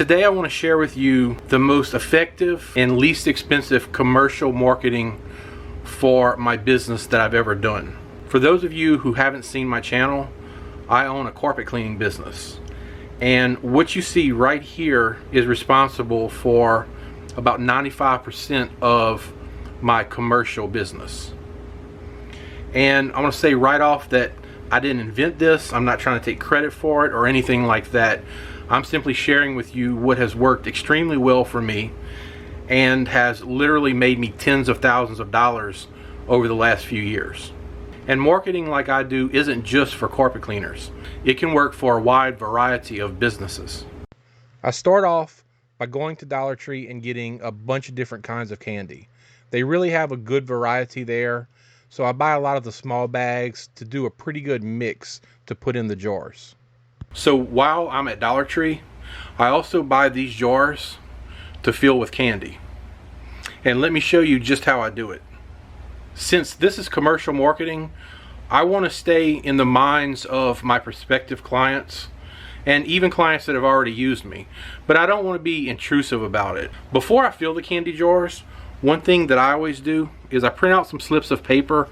Today I want to share with you the most effective and least expensive commercial marketing for my business that I've ever done. For those of you who haven't seen my channel, I own a carpet cleaning business. And what you see right here is responsible for about 95% of my commercial business. And I want to say right off that I didn't invent this. I'm not trying to take credit for it or anything like that. I'm simply sharing with you what has worked extremely well for me and has literally made me tens of thousands of dollars over the last few years. And marketing like I do isn't just for carpet cleaners. It can work for a wide variety of businesses. I start off by going to Dollar Tree and getting a bunch of different kinds of candy. They really have a good variety there. So I buy a lot of the small bags to do a pretty good mix to put in the jars. So while I'm at Dollar Tree, I also buy these jars to fill with candy. And let me show you just how I do it. Since this is commercial marketing, I want to stay in the minds of my prospective clients and even clients that have already used me. But I don't want to be intrusive about it. Before I fill the candy jars, one thing that I always do is I print out some slips of paper,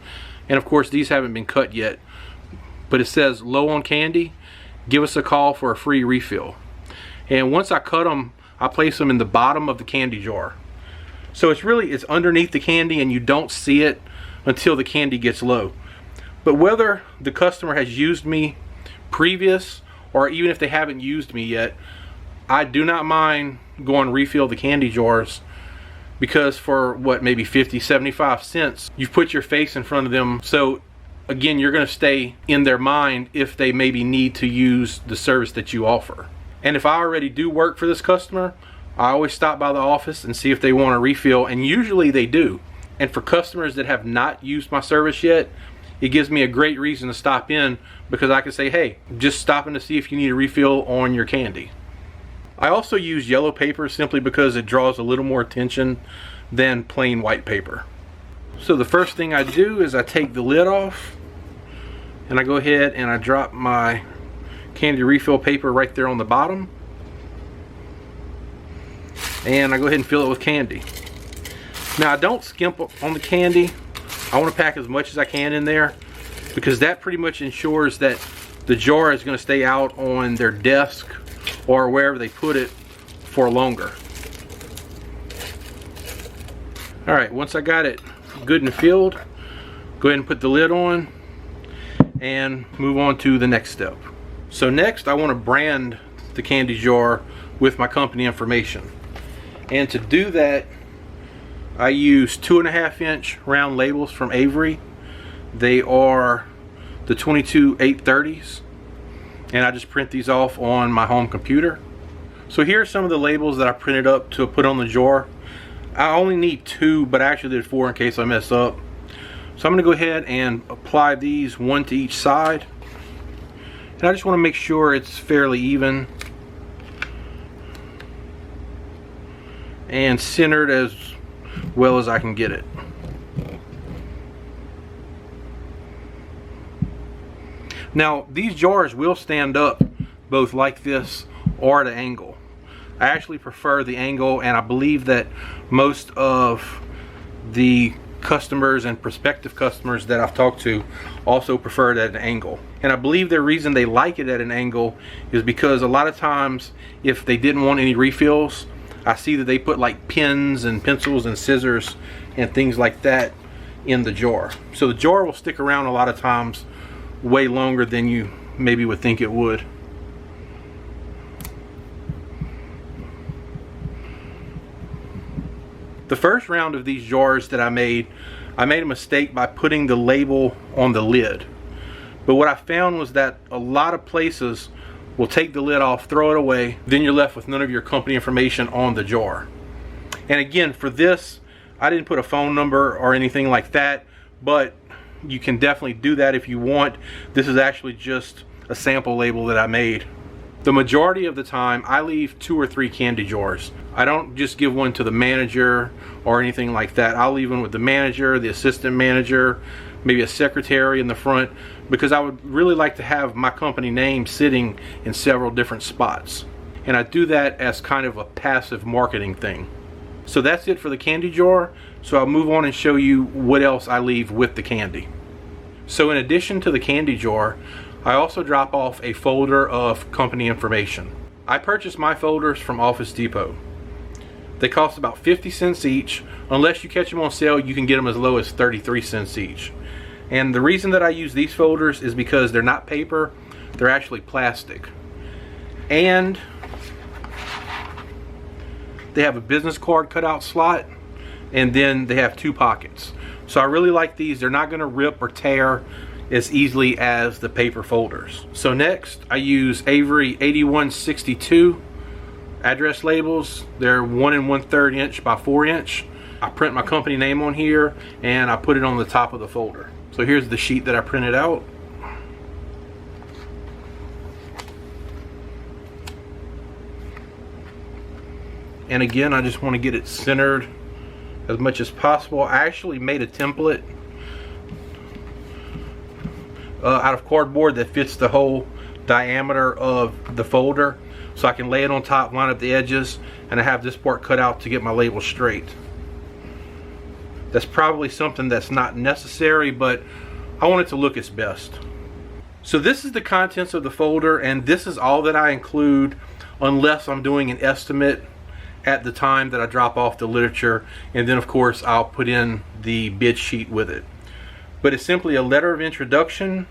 and of course these haven't been cut yet, but it says low on candy, give us a call for a free refill. And once I cut them, I place them in the bottom of the candy jar. So it's underneath the candy and you don't see it until the candy gets low. But whether the customer has used me previous or even if they haven't used me yet, I do not mind going refill the candy jars, because for what, maybe 50, 75 cents, you've put your face in front of them. So again, you're going to stay in their mind if they maybe need to use the service that you offer. And if I already do work for this customer, I always stop by the office and see if they want a refill, and usually they do. And for customers that have not used my service yet, it gives me a great reason to stop in, because I can say, hey, just stopping to see if you need a refill on your candy. I also use yellow paper simply because it draws a little more attention than plain white paper. So the first thing I do is I take the lid off and I go ahead and I drop my candy refill paper right there on the bottom, and I go ahead and fill it with candy. Now I don't skimp on the candy. I want to pack as much as I can in there, because that pretty much ensures that the jar is going to stay out on their desk or wherever they put it for longer. Alright, once I got it good and filled, go ahead and put the lid on and move on to the next step. So next I want to brand the candy jar with my company information. And to do that, I use 2.5-inch round labels from Avery. They are the 22/830s. And I just print these off on my home computer. So here are some of the labels that I printed up to put on the jar. I only need 2, but I actually did 4 in case I mess up. So I'm going to go ahead and apply these, 1 to each side. And I just want to make sure it's fairly even and centered as well as I can get it. Now these jars will stand up both like this or at an angle. I actually prefer the angle, and I believe that most of the customers and prospective customers that I've talked to also prefer it at an angle. And I believe the reason they like it at an angle is because a lot of times if they didn't want any refills, I see that they put like pens and pencils and scissors and things like that in the jar. So the jar will stick around a lot of times way longer than you maybe would think it would. The first round of these jars that I made a mistake by putting the label on the lid. But what I found was that a lot of places will take the lid off, throw it away, then you're left with none of your company information on the jar. And again, for this, I didn't put a phone number or anything like that, but you can definitely do that if you want. This is actually just a sample label that I made. The majority of the time I leave 2 or 3 candy jars. I don't just give one to the manager or anything like that. I'll leave one with the manager, the assistant manager, maybe a secretary in the front, because I would really like to have my company name sitting in several different spots. and I do that as kind of a passive marketing thing. So that's it for the candy jar. So I'll move on and show you what else I leave with the candy. So in addition to the candy jar, I also drop off a folder of company information. I purchase my folders from Office Depot. They cost about 50 cents each. Unless you catch them on sale, you can get them as low as 33 cents each. And the reason that I use these folders is because they're not paper, they're actually plastic. And they have a business card cutout slot, and then they have 2 pockets. So I really like these. They're not going to rip or tear as easily as the paper folders. So next, I use Avery 8162 address labels. They're 1 1/3 inch by 4 inch. I print my company name on here and I put it on the top of the folder. So here's the sheet that I printed out. And again, I just want to get it centered as much as possible. I actually made a template out of cardboard that fits the whole diameter of the folder, so I can lay it on top, line up the edges, and I have this part cut out to get my label straight. That's probably something that's not necessary, but I want it to look its best. So this is the contents of the folder, and this is all that I include unless I'm doing an estimate at the time that I drop off the literature, and then of course I'll put in the bid sheet with it. But it's simply a letter of introduction,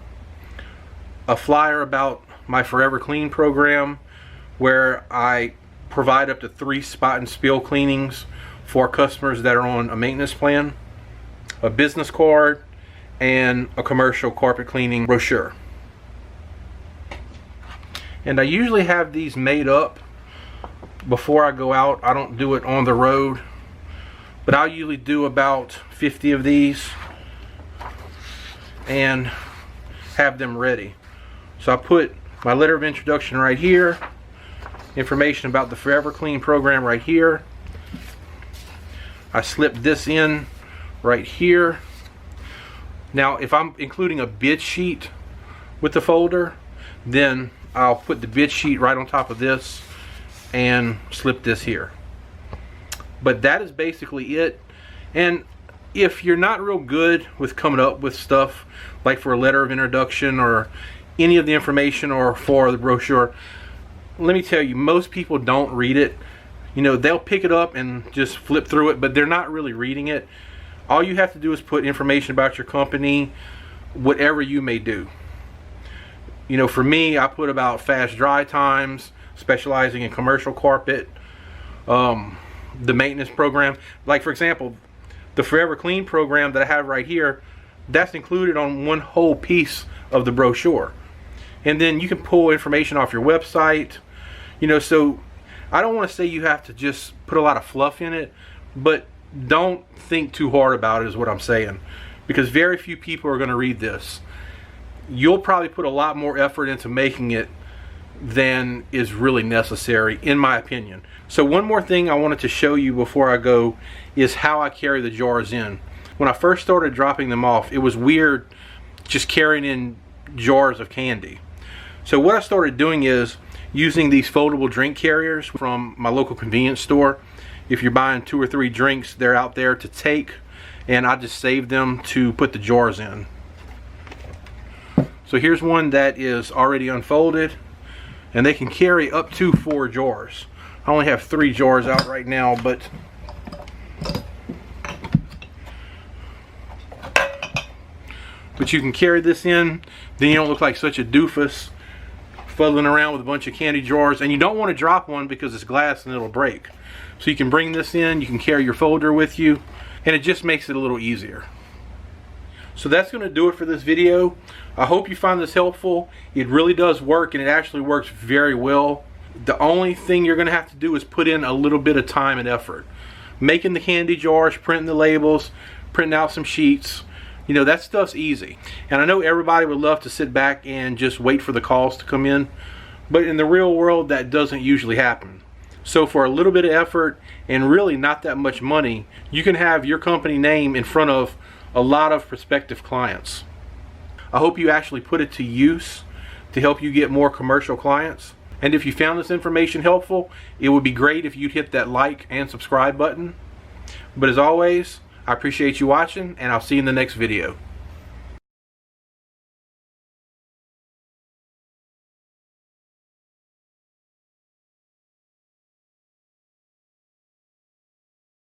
a flyer about my Forever Clean program, where I provide up to 3 spot and spill cleanings for customers that are on a maintenance plan, a business card, and a commercial carpet cleaning brochure. And I usually have these made up before I go out. I don't do it on the road, but I'll usually do about 50 of these and have them ready. So I put my letter of introduction right here, information about the Forever Clean program right here. I slip this in right here. Now if I'm including a bid sheet with the folder, then I'll put the bid sheet right on top of this and slip this here. But that is basically it. And if you're not real good with coming up with stuff like for a letter of introduction or any of the information or for the brochure, let me tell you, most people don't read it. You know, they'll pick it up and just flip through it, but they're not really reading it. All you have to do is put information about your company, whatever you may do. You know, for me, I put about fast dry times, specializing in commercial carpet, the maintenance program. Like for example, the Forever Clean program that I have right here, that's included on one whole piece of the brochure. And then you can pull information off your website. You know, so I don't want to say you have to just put a lot of fluff in it, but don't think too hard about it is what I'm saying, because very few people are going to read this. You'll probably put a lot more effort into making it than is really necessary, in my opinion. So one more thing I wanted to show you before I go is how I carry the jars in. When I first started dropping them off, it was weird just carrying in jars of candy. So what I started doing is using these foldable drink carriers from my local convenience store. If you're buying 2 or 3 drinks, they're out there to take, and I just save them to put the jars in. So here's one that is already unfolded, and they can carry up to 4 jars. I only have 3 jars out right now, but you can carry this in, then you don't look like such a doofus fuddling around with a bunch of candy jars. And you don't want to drop one because it's glass and it'll break. So you can bring this in, you can carry your folder with you, and it just makes it a little easier. So that's going to do it for this video. I hope you find this helpful. It really does work, and it actually works very well. The only thing you're going to have to do is put in a little bit of time and effort. Making the candy jars, printing the labels, printing out some sheets. You know, that stuff's easy. And I know everybody would love to sit back and just wait for the calls to come in, but in the real world that doesn't usually happen. So for a little bit of effort and really not that much money, you can have your company name in front of a lot of prospective clients. I hope you actually put it to use to help you get more commercial clients. And if you found this information helpful, it would be great if you'd hit that like and subscribe button. But as always, I appreciate you watching, and I'll see you in the next video.